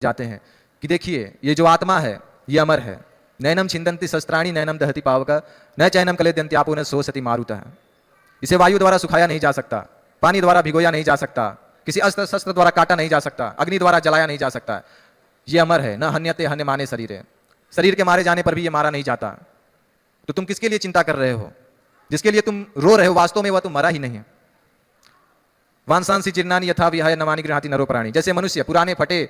जाते हैं कि देखिए ये जो आत्मा है ये अमर है। नैनम छिंदंती शस्त्राणी नैनम दहति पावक न चैनम कलेद्यंति आपो न सोसति मारुतः। इसे वायु द्वारा सुखाया नहीं जा सकता, पानी द्वारा भिगोया नहीं जा सकता, किसी अस्त्र शस्त्र द्वारा काटा नहीं जा सकता, अग्नि द्वारा जलाया नहीं जा सकता। ये अमर है, न हन्यते हन्य माने शरीर है। शरीर के मारे जाने पर भी ये मारा नहीं जाता। तो तुम किसके लिए चिंता कर रहे हो? जिसके लिए तुम रो रहे हो वास्तव में वह तो मरा ही नहीं है। वांसांसी चिन्नानी यथा विहाय नवानि गृहाति नरो प्राणी। जैसे मनुष्य पुराने फटे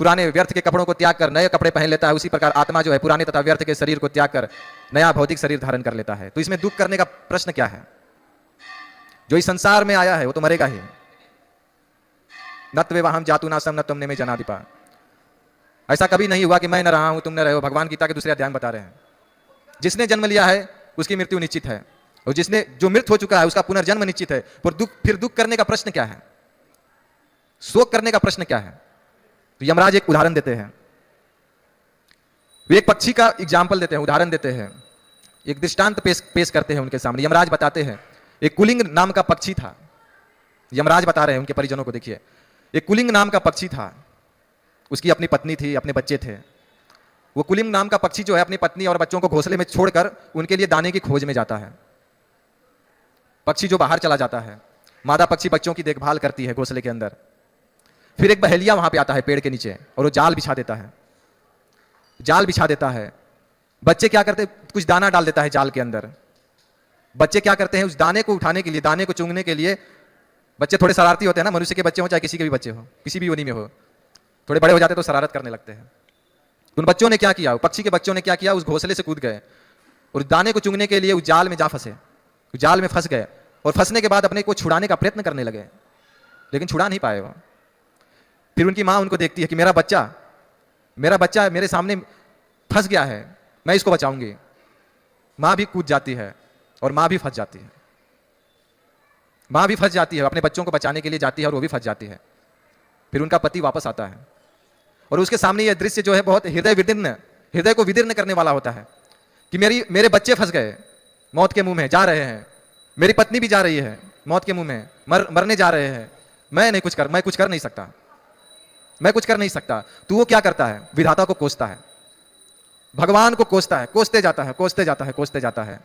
पुराने व्यर्थ के कपड़ों को त्याग कर नए कपड़े पहन लेता है, उसी प्रकार आत्मा जो है पुराने तथा व्यर्थ के शरीर को त्याग कर नया भौतिक शरीर धारण कर लेता है। तो इसमें दुख करने का प्रश्न क्या है? जो इस संसार में आया है वो तो मरेगा ही। नत्वे वहां जातु नासम न तुमने में जनाधिपा। ऐसा कभी नहीं हुआ कि मैं न रहा हूं तुम न रहे हो। भगवान गीता के दूसरे अध्याय में बता रहे हैं जिसने जन्म लिया है उसकी मृत्यु निश्चित है, और जिसने जो मृत हो चुका है उसका पुनर्जन्म निश्चित है। पर फिर दुख करने का प्रश्न क्या है? शोक करने का प्रश्न क्या है? तो यमराज एक उदाहरण देते हैं। वे एक पक्षी का एग्जाम्पल देते हैं, उदाहरण देते हैं, एक दृष्टांत पेश करते हैं उनके सामने। यमराज बताते हैं एक कुलिंग नाम का पक्षी था। यमराज बता रहे हैं उनके परिजनों को, देखिए एक कुलिंग नाम का पक्षी था, उसकी अपनी पत्नी थी, अपने बच्चे थे। वो कुलिंग नाम का पक्षी जो है अपनी पत्नी और बच्चों को घोंसले में छोड़कर उनके लिए दाने की खोज में जाता है। पक्षी जो बाहर चला जाता है, मादा पक्षी बच्चों की देखभाल करती है घोंसले के अंदर। फिर एक बहेलिया वहां पे आता है पेड़ के नीचे और वो जाल बिछा देता है। जाल बिछा देता है, बच्चे क्या करते, कुछ दाना डाल देता है जाल के अंदर। बच्चे क्या करते हैं, उस दाने को उठाने के लिए, दाने को चुंगने के लिए, बच्चे थोड़े शरारती होते हैं ना, मनुष्य के बच्चे हो चाहे किसी के भी बच्चे हो, किसी भी योनि में हो, थोड़े बड़े हो जाते तो शरारत करने लगते हैं। उन बच्चों ने क्या किया, पक्षी के बच्चों ने क्या किया, उस घोंसले से कूद गए और दाने को चुंगने के लिए उस जाल में जा फंसे, उस जाल में फंस गए और फंसने के बाद अपने को छुड़ाने का प्रयत्न करने लगे, लेकिन छुड़ा नहीं पाए वो। फिर उनकी माँ उनको देखती है कि मेरा बच्चा मेरे सामने फंस गया है, मैं इसको बचाऊंगी। माँ भी कूद जाती है और माँ भी फंस जाती है। माँ भी फंस जाती है, अपने बच्चों को बचाने के लिए जाती है और वो भी फंस जाती है। फिर उनका पति वापस आता है और उसके सामने यह दृश्य जो है बहुत हृदय को विदीर्ण करने वाला होता है कि मेरे बच्चे फंस गए, मौत के मुंह में जा रहे हैं, मेरी पत्नी भी जा रही है मौत के मुंह में, मरने जा रहे हैं, मैं कुछ कर नहीं सकता। तो वो क्या करता है, विधाता को कोसता है, भगवान को कोसता है, कोसते जाता है,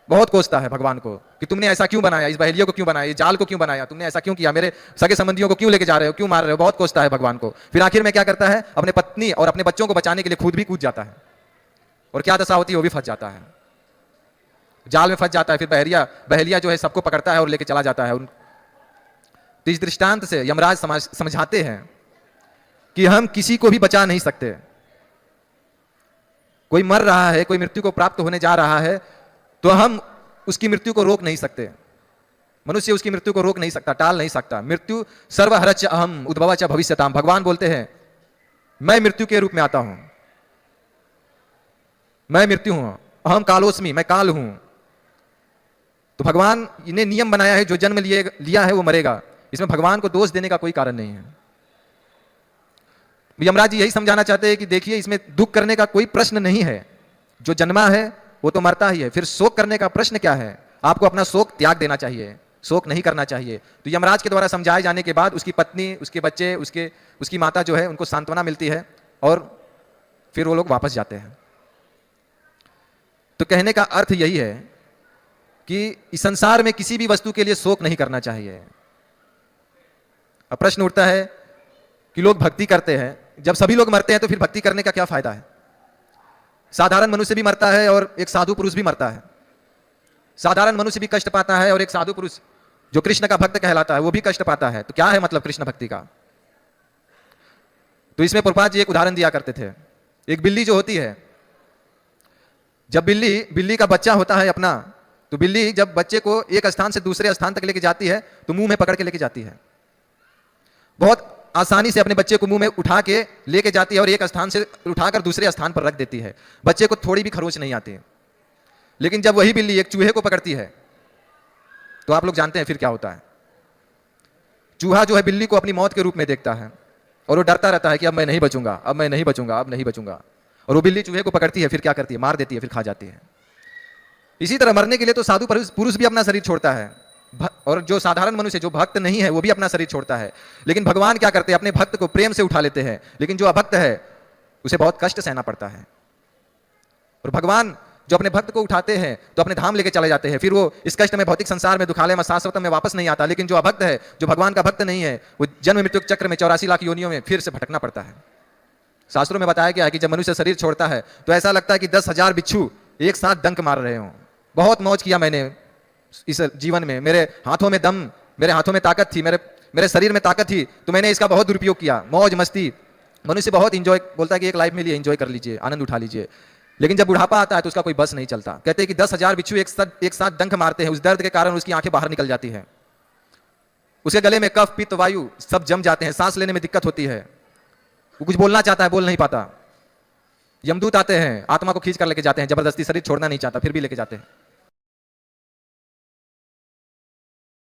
बहुत कोसता है भगवान को कि तुमने ऐसा क्यों बनाया, इस बहेलियों को क्यों बनाया, इस जाल को क्यों बनाया, तुमने ऐसा क्यों किया, मेरे सगे संबंधियों को क्यों लेके जा रहे हो, क्यों मार रहे हो, बहुत कोसता है भगवान को। फिर आखिर में क्या करता है, अपने पत्नी और अपने बच्चों को बचाने के लिए खुद भी कूद जाता है और क्या दशा होती है, वो भी फंस जाता है, जाल में फंस जाता है। फिर बहेलिया जो है सबको पकड़ता है और लेके चला जाता है। तो इस दृष्टांत से यमराज समझाते हैं कि हम किसी को भी बचा नहीं सकते। कोई मर रहा है, कोई मृत्यु को प्राप्त होने जा रहा है, तो हम उसकी मृत्यु को रोक नहीं सकते। मनुष्य उसकी मृत्यु को रोक नहीं सकता, टाल नहीं सकता। मृत्यु सर्वहरच अहम उद्भवच भविष्यताम। भगवान बोलते हैं मैं मृत्यु के रूप में आता हूं, मैं मृत्यु हूं, अहम कालोस्मि, मैं काल हूं। तो भगवान ने नियम बनाया है, जो जन्म लिया है वो मरेगा। इसमें भगवान को दोष देने का कोई कारण नहीं है। यमराज जी यही समझाना चाहते हैं कि देखिए इसमें दुख करने का कोई प्रश्न नहीं है, जो जन्मा है वो तो मरता ही है। फिर शोक करने का प्रश्न क्या है? आपको अपना शोक त्याग देना चाहिए, शोक नहीं करना चाहिए। तो यमराज के द्वारा समझाए जाने के बाद उसकी पत्नी, उसके बच्चे, उसकी माता जो है उनको सांत्वना मिलती है और फिर वो लोग वापस जाते हैं। तो कहने का अर्थ यही है कि इस संसार में किसी भी वस्तु के लिए शोक नहीं करना चाहिए। अब प्रश्न उठता है कि लोग भक्ति करते हैं, जब सभी लोग मरते हैं तो फिर भक्ति करने का क्या फायदा है? साधारण मनुष्य भी मरता है और एक साधु पुरुष भी मरता है। साधारण मनुष्य भी कष्ट पाता है और एक साधु पुरुष जो कृष्ण का भक्त कहलाता है वो भी कष्ट पाता है। तो क्या है मतलब कृष्ण भक्ति का? तो इसमें प्रभुपाद जी एक उदाहरण दिया करते थे। एक बिल्ली जो होती है, जब बिल्ली का बच्चा होता है अपना, तो बिल्ली जब बच्चे को एक स्थान से दूसरे स्थान तक लेके जाती है तो मुंह में पकड़ के लेके जाती है। बहुत आसानी से अपने बच्चे को मुंह में उठा के लेके जाती है और एक स्थान से उठाकर दूसरे स्थान पर रख देती है। बच्चे को थोड़ी भी खरोच नहीं आती है। लेकिन जब वही बिल्ली एक चूहे को पकड़ती है तो आप लोग जानते हैं फिर क्या होता है। चूहा जो है बिल्ली को अपनी मौत के रूप में देखता है और वो डरता रहता है कि अब मैं नहीं बचूंगा। और वो बिल्ली चूहे को पकड़ती है, फिर क्या करती है, मार देती है, फिर खा जाती है। इसी तरह मरने के लिए तो साधु पुरुष भी अपना शरीर छोड़ता है, और जो साधारण मनुष्य जो भक्त नहीं है वो भी अपना शरीर छोड़ता है, लेकिन भगवान क्या करते हैं, अपने भक्त को प्रेम से उठा लेते हैं। लेकिन जो अभक्त है उसे बहुत कष्ट सहना पड़ता है। और भगवान जो अपने भक्त को उठाते हैं तो अपने धाम लेके चले जाते हैं, फिर वो इस कष्ट में, भौतिक संसार में, दुखालय में, शाश्वत में वापस नहीं आता। लेकिन जो अभक्त है, जो भगवान का भक्त नहीं है, वो जन्म मृत्यु चक्र में 84 लाख योनियों में फिर से भटकना पड़ता है। शास्त्रों में बताया गया है कि जब मनुष्य शरीर छोड़ता है तो ऐसा लगता है कि 10,000 बिच्छू एक साथ डंक मार रहे हों। बहुत मौज किया मैंने इस जीवन में, मेरे हाथों में दम, मेरे हाथों में ताकत थी, मेरे शरीर में ताकत थी, तो मैंने इसका बहुत दुरुपयोग किया। मौज मस्ती, मनुष्य बहुत इंजॉय बोलता है कि एक लाइफ में लिए इंजॉय कर लीजिए, आनंद उठा लीजिए। लेकिन जब बुढ़ापा आता है तो उसका कोई बस नहीं चलता। कहते हैं कि 10,000 बिच्छू एक साथ डंक मारते हैं, उस दर्द के कारण उसकी आंखें बाहर निकल जाती है, उसके गले में कफ पित्त वायु सब जम जाते हैं, सांस लेने में दिक्कत होती है, वो कुछ बोलना चाहता है बोल नहीं पाता। यमदूत आते हैं, आत्मा को खींच कर लेके जाते हैं, जबरदस्ती, शरीर छोड़ना नहीं चाहता फिर भी लेके जाते हैं।